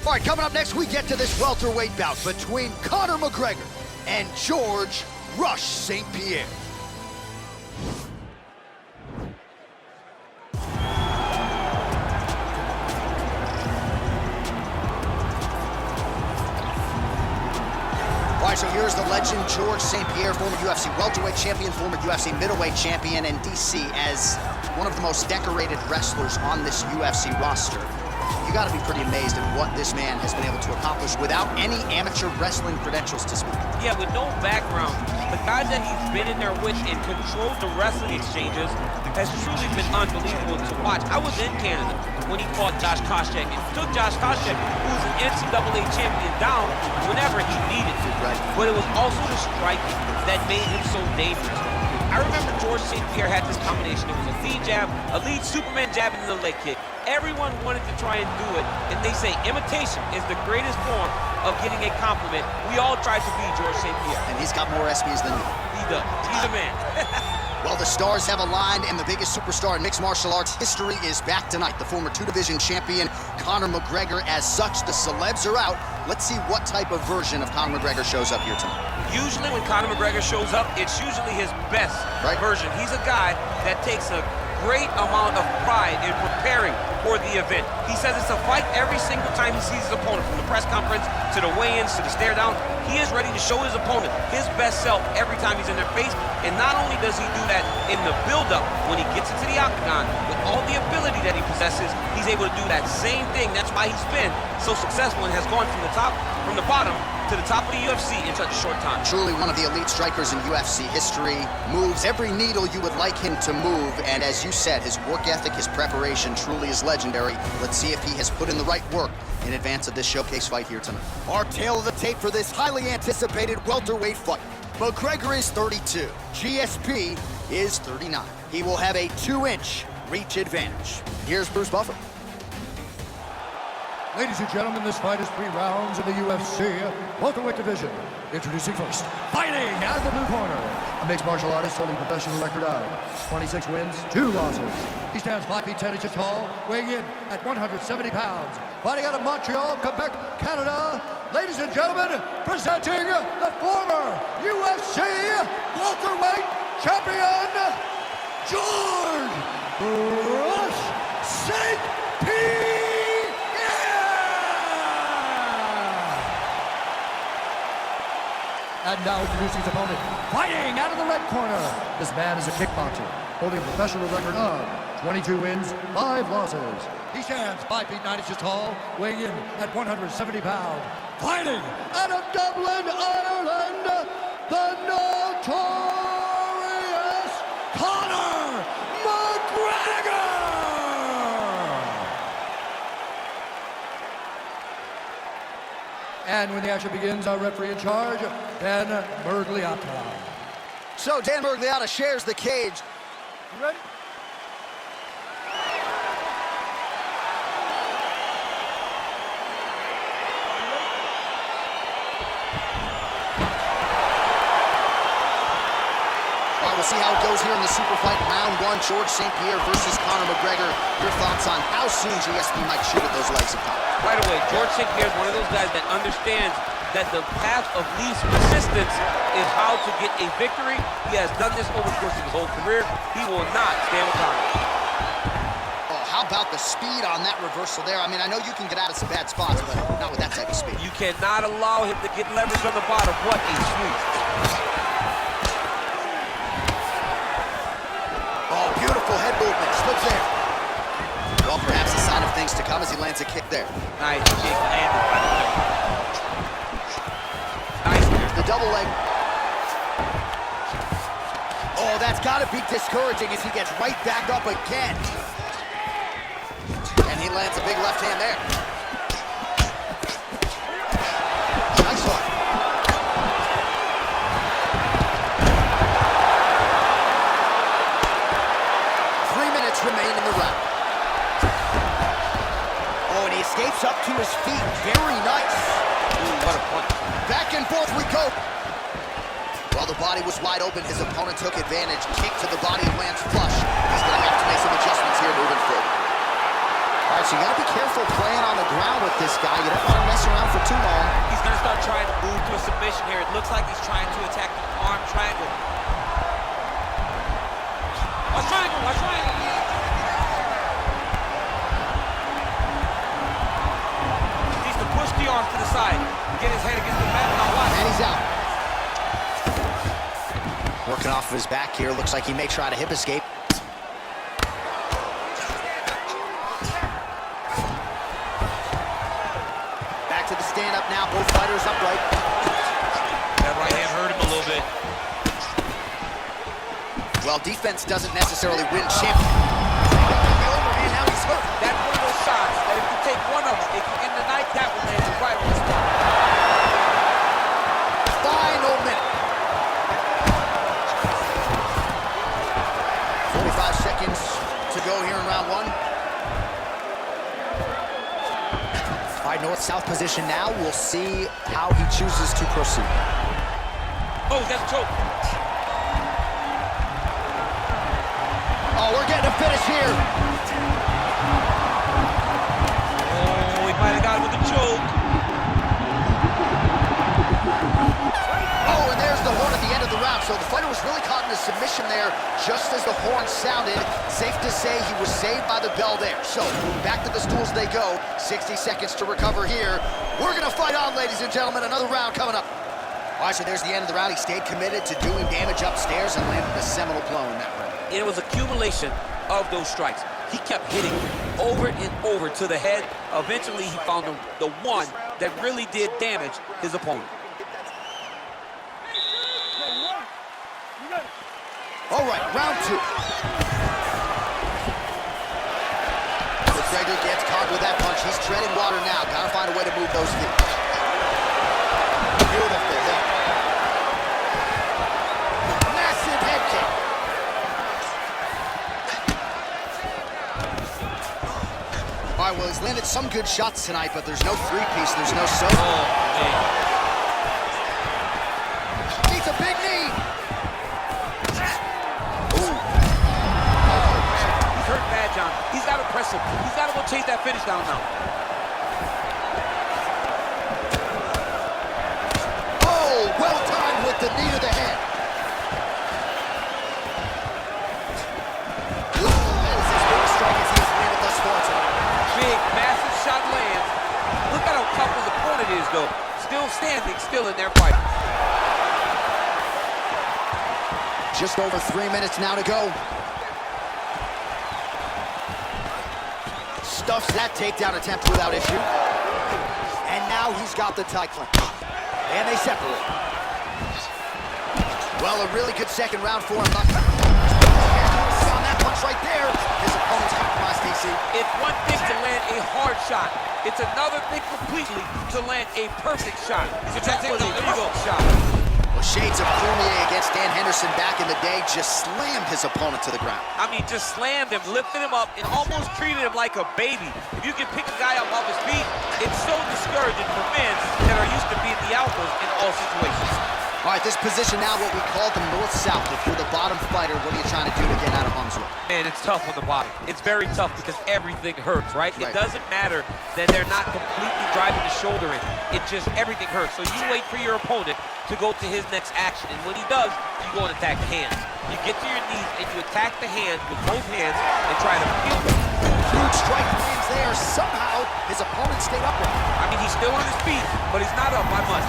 All right, coming up next, we get to this welterweight bout between Conor McGregor and George Rush St. Pierre. All right, so here's the legend, George St. Pierre, former UFC welterweight champion, former UFC middleweight champion, and DC as one of the most decorated wrestlers on this UFC roster. You gotta be pretty amazed at what this man has been able to accomplish without any amateur wrestling credentials to speak of. Yeah, with no background, the guys that he's been in there with and controlled the wrestling exchanges has truly been unbelievable to watch. I was in Canada when he fought Josh Koscheck and took Josh Koscheck, who was an NCAA champion, down whenever he needed to. Right. But it was also the striking that made him so dangerous. I remember George St. Pierre had this combination. It was a lead jab, a lead Superman jab, and then a leg kick. Everyone wanted to try and do it, and they say imitation is the greatest form of getting a compliment. We all tried to be George St. Pierre. And he's got more ESPYs than you. He does. He's a man. Well, the stars have aligned, and the biggest superstar in mixed martial arts history is back tonight. The former two-division champion, Conor McGregor. As such, the celebs are out. Let's see what type of version of Conor McGregor shows up here tonight. Usually when Conor McGregor shows up, it's usually his best version. He's a guy that takes a great amount of pride in preparing for the event. He says it's a fight every single time he sees his opponent, from the press conference to the weigh-ins to the stare down. He is ready to show his opponent his best self every time he's in their face. And not only does he do that in the build-up when he gets into the octagon, with all the ability that he possesses, he's able to do that same thing. That's why he's been so successful and has gone from the bottom to the top of the UFC in such a short time. Truly one of the elite strikers in UFC history. Moves every needle you would like him to move, and as you said, his work ethic, his preparation truly is legendary. Let's see if he has put in the right work in advance of this showcase fight here tonight. Our tail of the tape for this highly anticipated welterweight fight. McGregor is 32, GSP is 39. He will have a 2-inch reach advantage. Here's Bruce Buffer. Ladies and gentlemen, this fight is 3 rounds in the UFC welterweight division. Introducing first, fighting out of the blue corner, a mixed martial artist holding a professional record of 26 wins, 2 losses. He stands 5 feet 10 inches tall, weighing in at 170 pounds. Fighting out of Montreal, Quebec, Canada, ladies and gentlemen, presenting the former UFC welterweight champion, George Rush St. Pierre. And now introducing his opponent, fighting out of the red corner. This man is a kickboxer, holding a professional record of 22 wins, 5 losses. He stands 5 feet 9 inches tall, weighing in at 170 pounds. Fighting out of Dublin, Ireland, the notorious Conor McGregor! And when the action begins, our referee in charge, Dan Mergliata. So Dan Mergliata shares the cage. You ready? All right, we'll see how it goes here in the super fight. Round 1, George St. Pierre versus Conor McGregor. Your thoughts on how soon GSP might shoot at those legs of Conor? Right away, George St. Pierre is one of those guys that understands that the path of least resistance is how to get a victory. He has done this over the course of his whole career. He will not stand with Conor. Oh, how about the speed on that reversal there? I mean, I know you can get out of some bad spots, but not with that type of speed. You cannot allow him to get leverage on the bottom. What a sweep. Oh, beautiful head movement. Slips there. Well, perhaps a sign of things to come as he lands a kick there. Nice kick landed by the way. Nice. The double leg. Oh, that's got to be discouraging as he gets right back up again. And he lands a big left hand there. Nice one. Remain in the round. Oh, and he escapes up to his feet. Very nice. Ooh, what a punch. Back and forth we go. While the body was wide open, his opponent took advantage. Kick to the body, lands flush. He's going to have to make some adjustments here moving forward. All right, so you got to be careful playing on the ground with this guy. You don't want to mess around for too long. He's going to start trying to move to a submission here. It looks like he's trying to attack the arm triangle. Watch triangle, watch triangle. He needs to push the arm to the side. Get his head against the mat. Now watch. And he's out. Working off of his back here. Looks like he may try to hip escape. Back to the stand-up now. Both fighters upright. That right hand hurt him a little bit. Well, defense doesn't necessarily win champions. And now he's hurt. That's one of those shots that if you take one of them, if you end the night, that one lands right on the spot. Final minute. 45 seconds to go here in round one. All right, north-south position now. We'll see how he chooses to proceed. Oh, that's a choke. Oh, we're getting a finish here. Oh, he might have got it with a choke. Oh, and there's the horn at the end of the round. So the fighter was really caught in a submission there just as the horn sounded. Safe to say he was saved by the bell there. So back to the stools they go. 60 seconds to recover here. We're going to fight on, ladies and gentlemen. Another round coming up. All right, so there's the end of the round. He stayed committed to doing damage upstairs and landed a seminal blow in that round. It was accumulation of those strikes. He kept hitting over and over to the head. Eventually, he found the one that really did damage his opponent. All right, round two. McGregor gets caught with that punch. He's treading water now. Gotta find a way to move those feet. Beautiful hit. Massive head kick. All right, well, he's landed some good shots tonight, but there's no three-piece, there's no soda. Oh, man. He's a big knee. Ooh. He's hurt bad, John. He's got to press him. He's got to go chase that finish down now. Oh, well timed with the knee to the head. That is as big a strike as he's landed thus far tonight. Big, massive shot lands. Look at how tough his opponent is, though. Still standing, still in their fight. Just over 3 minutes now to go. Stuffs that takedown attempt without issue. And now he's got the tie clinch. And they separate. Well, a really good second round for him. On that punch right there, his opponent's compromised, DC. It's one thing to land a hard shot. It's another thing completely to land a perfect shot. That was a perfect shot. Well, shades of Cormier against Dan Henderson back in the day just slammed his opponent to the ground. I mean, just slammed him, lifted him up, and almost treated him like a baby. If you can pick a guy up off his feet, it's so discouraging for men that are used to being the alphas in all situations. All right, this position now, what we call the north-south. If you're the bottom fighter, what are you trying to do to get out of harm's way? Man, it's tough on the bottom. It's very tough because everything hurts, right? It doesn't matter that they're not completely driving the shoulder in. It just, everything hurts. So you wait for your opponent to go to his next action. And when he does, you go and attack the hands. You get to your knees and you attack the hands with both hands and try to peel them. Huge strike lands there. Somehow, his opponent stayed upright. I mean, he's still on his feet, but he's not up by much.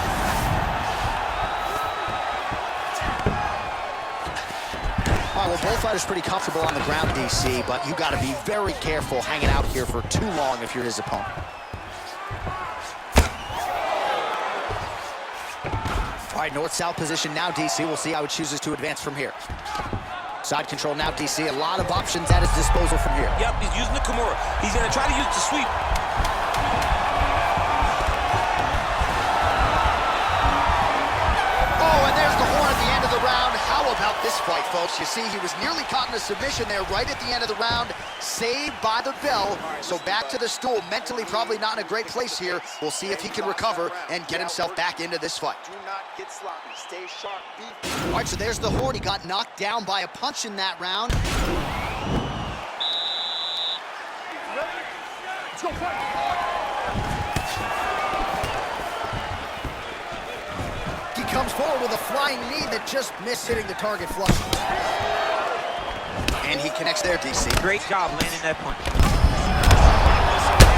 All right, well, both fighters pretty comfortable on the ground, DC, but you got to be very careful hanging out here for too long if you're his opponent. All right, north-south position now, DC. We'll see how he chooses to advance from here. Side control now, DC. A lot of options at his disposal from here. Yep, he's using the Kimura. He's going to try to use the sweep. Oh, and there's the horn at the end of the round. How about this fight, folks? You see, he was nearly caught in a submission there right at the end of the round, saved by the bell. So back to the stool, mentally probably not in a great place here. We'll see if he can recover and get himself back into this fight. Do not get sloppy. Stay sharp. All right, so there's the horn. He got knocked down by a punch in that round. comes forward with a flying knee that just missed hitting the target flush. And he connects there, DC. Great job landing that punch.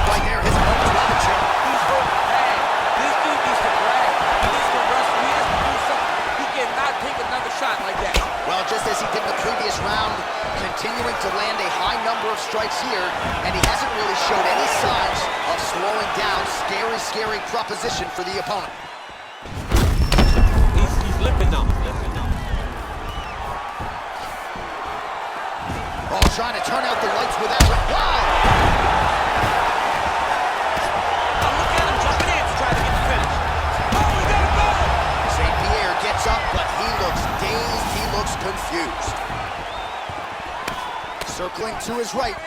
Right there, his opponent's got the chair. He's hurt bad. This dude needs to brag. He needs to wrestle. He has to do something. He cannot take another shot like that. Well, just as he did in the previous round, continuing to land a high number of strikes here, and he hasn't really showed any signs of slowing down. Scary, scary proposition for the opponent. He's limping now. Oh, trying to turn out the lights with that one. Wow! Oh, look at him jumping in to try to get the finish. Oh, we gotta go! St. Pierre gets up, but he looks dazed. He looks confused. Circling to his right.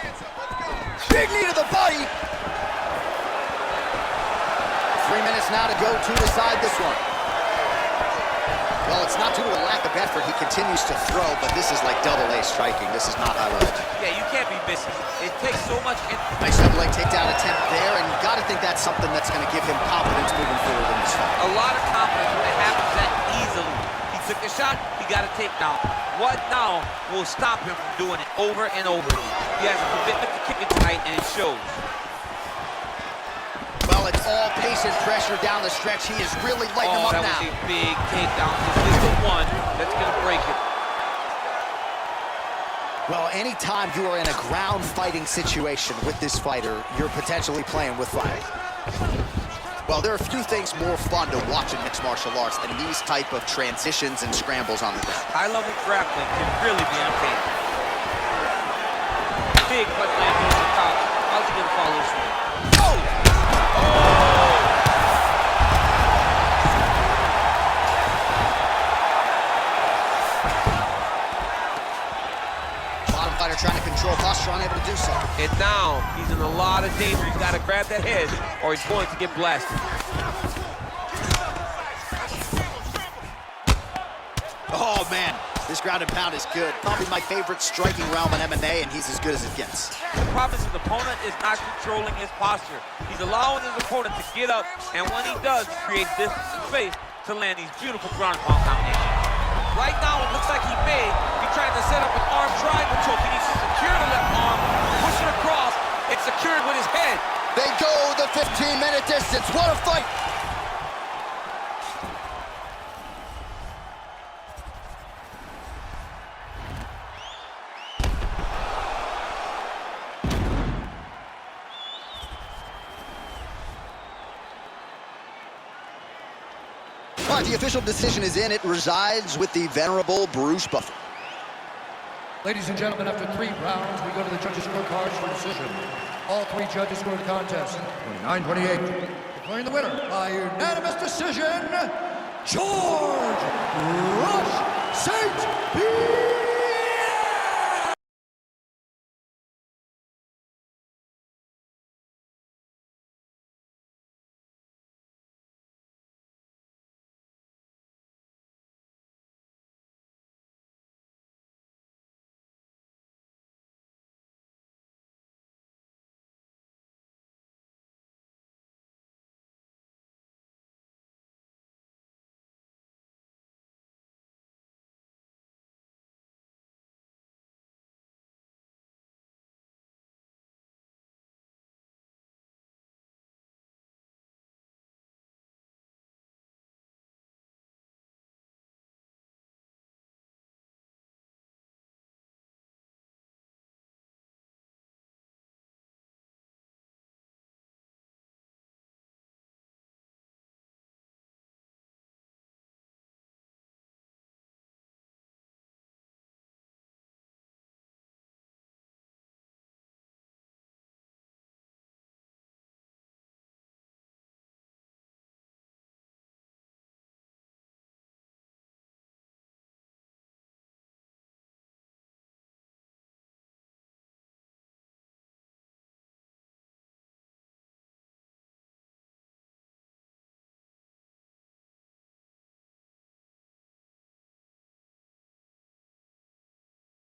Big knee to the body. 3 minutes now to go to decide this one. Well, it's not due to a lack of effort. He continues to throw, but this is like double-A striking. This is not high level. Yeah, you can't be missing. It takes so much. Nice double-leg takedown attempt there, and you got to think that's something that's going to give him confidence moving forward in this fight. A lot of confidence when it happens that easily. He took the shot, he got a takedown. What now will stop him from doing it over and over? He has a commitment to kick it tonight, and it shows. Well, it's all pace and pressure down the stretch. He is really lighting him up now. That was a big takedown. This is the one that's going to break it. Well, anytime you are in a ground fighting situation with this fighter, you're potentially playing with fire. Well, there are a few things more fun to watch in mixed martial arts than these type of transitions and scrambles on the ground. High-level grappling can really be entertaining. Big punch landing on the top. How's he going to follow this one? Bottom fighter trying to control posture, unable to do so. And now he's in a lot of danger. He's got to grab that head or he's going to get blasted. Oh, man. This ground and pound is good. Probably my favorite striking realm in MMA, and he's as good as it gets. The problem is his opponent is not controlling his posture. He's allowing his opponent to get up, and when he does, create distance and space to land these beautiful ground and pound combinations. Right now, it looks like he may be trying to set up an arm triangle choke. He needs to secure the left arm, push it across, and secure it with his head. They go the 15-minute distance. What a fight! All right, the official decision is in. It resides with the venerable Bruce Buffer. Ladies and gentlemen, after 3 rounds, we go to the judges' scorecards for decision. All 3 judges scored the contest 29-28. Declaring the winner by unanimous decision, George Rush St. Pierre.